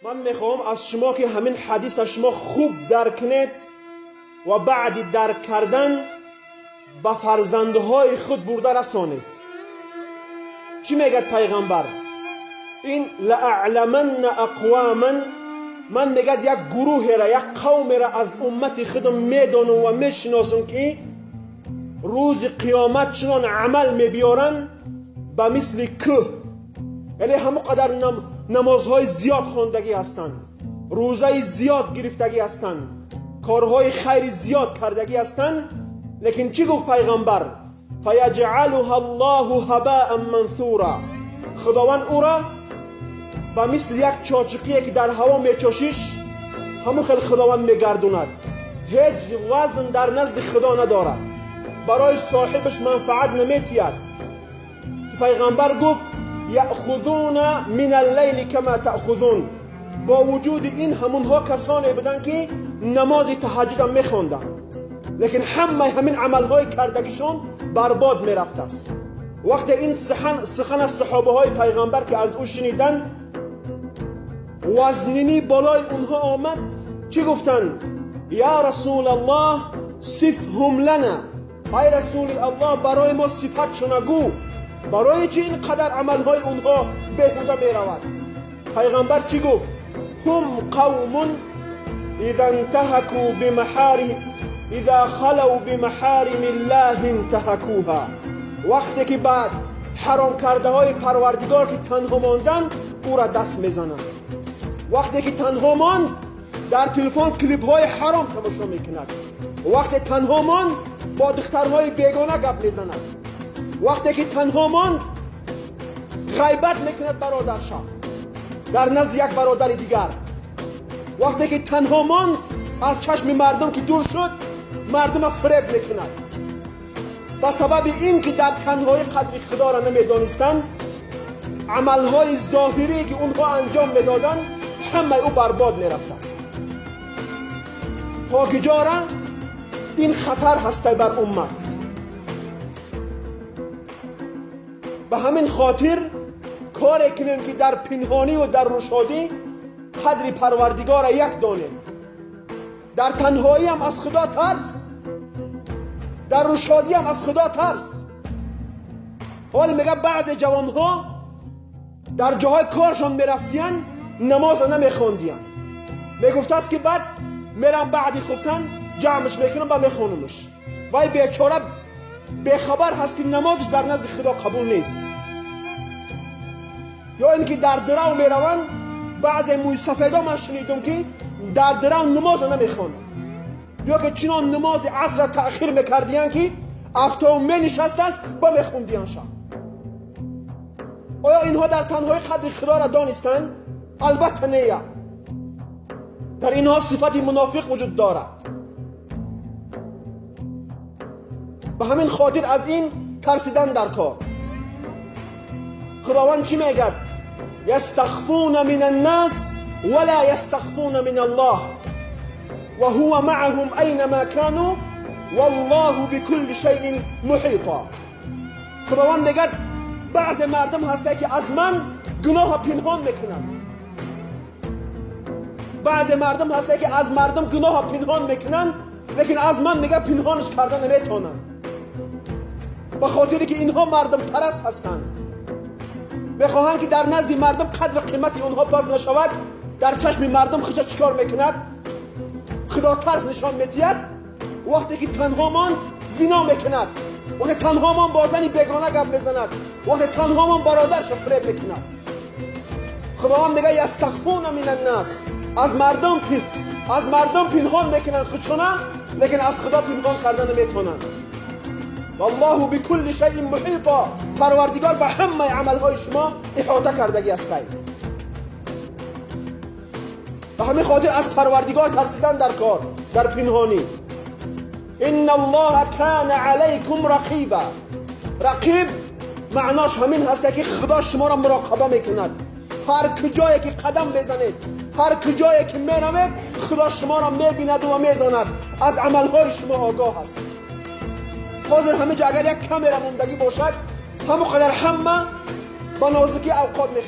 من میخوام از شما که همین حدیث شما خوب درک کنید و بعد درک کردن به فرزندهای خود برده رسانید. چی میگه پیغمبر؟ این لأعلمن اقواما، من میگه یک گروه را، یک قوم را از امت خودم میدانم و میشناسم که روز قیامت چنان عمل میبیارن به مثل که، یعنی همه قدر نمازهای زیاد خوندگی هستند، روزه زیاد گرفتگی هستند، کارهای خیر زیاد کردگی هستند، لیکن چی گفت پیغمبر؟ فیجعلها الله هباء منثورا، خداوند او را و مثل یک چاچقیه که در هوا میچاشیش همون خیلی خداوند میگردوند، هیچ وزن در نزد خدا ندارد، برای صاحبش منفعت نمیتید. پیغمبر گفت یأخذون من اللیل کما تأخذون، با وجود این همونها کسانی بودن که نماز تهجد هم میخوندن، لیکن همین عملهای کردگیشون برباد میرفت است. وقتی این سخن از صحابه های پیغمبر که از او شنیدن وزنینی بالای اونها آمد، چی گفتن؟ یا رسول الله صفهم لنا، ای رسول الله برای ما صفتشون گو، برای چی این قدر عملهای اونها بهوده میرود؟ پیغمبر چی گفت؟ هم قوم اذا انتهكوا بمحارم، اذا خلوا بمحارم الله انتهكوها، وقتی که بعد حرام کرده های پروردگار که تنها ماندن او را دست میزنند، وقتی که تنها ماند در تلفن کلیپ های حرام تماشا میکند، وقتی تنها ماند با دخترهای بیگانه گپ میزند، وقتی که تنها ماند غیبت میکند برادرش در نزد یک برادر دیگر، وقتی که تنها ماند از چشم مردم که دور شد مردم فریب میکند. به سبب این که در تنهایی قدر خدا را نمیدانستند، عملهای ظاهری که اونها انجام میدادند همه او برباد میرفت است. تا کجا این خطر هسته بر امت. به همین خاطر کاری کنیم که در پنهانی و در روشادی قدر پروردگار را یک دانیم، در تنهایی هم از خدا ترس، در روشادی هم از خدا ترس. حال میگه بعض جوانها در جاهای کارشان میرفتین نماز نمیخوندین، میگفت است که بعد میرم بعدی خفتن جمعش میکنم و میخونمش، وای بیچاره بخبر هست که نمازش در نزد خدا قبول نیست. یا اینکه در درو میروند، بعض موی سفیدا من شنیدم که در درو نماز نمیخوانند، یا که چنان نماز عصر تأخیر میکردین که افتاو می نشست است با میخوندین شب. آیا اینها در تنهایی قدر خدا را دانستند؟ البته نه، در اینها صفت منافق وجود دارد. به همین خاطر از این ترسیدن در کار. خداوند چی میگه؟ یستخفون من الناس ولا یستخفون من الله و هو معهم اینما كانوا والله بكل شيء محیطا. خداوند میگه بعض مردم هسته که از من گناه پنهان میکنن، بعض مردم هسته که از مردم گناه پنهان میکنن، لیکن از من میگه پنهانش کردن نمیتونن، به خاطری که اینها مردم پرست هستند. بخواهند که در نزد مردم قدر قیمت اونها پس نشود، در چشم مردم خودش چیکار میکند؟ خدا ترس نشان میدهد. وقتی که تنها مان زنا میکند، وقتی تنها مان با زنی بیگانه گپ میزند، وقتی تنها مان برادرش فریب میکند. خداوند میگه یستخفون من الناس، از مردم پنهان میکنن خودشونه، لیکن از خدا پنهان کردن نمیتونن. والله بكل شيء محیطا، پروردگار به همه عملهای شما احاطه کردگی است. به همین خاطر از پروردگار ترسیدن در کار، در پنهانی. ان الله کان علیکم رقیبا، رقیب معناش همین هست که خدا شما را مراقبه میکند. هر کجایی که قدم بزنید، هر کجایی که میروید، خدا شما را میبیند و میداند، از عملهای شما آگاه است. حاضر همه جا اگر یک کامera موندگی باشد، همه قدر همه با نازکی اوقات میخواد.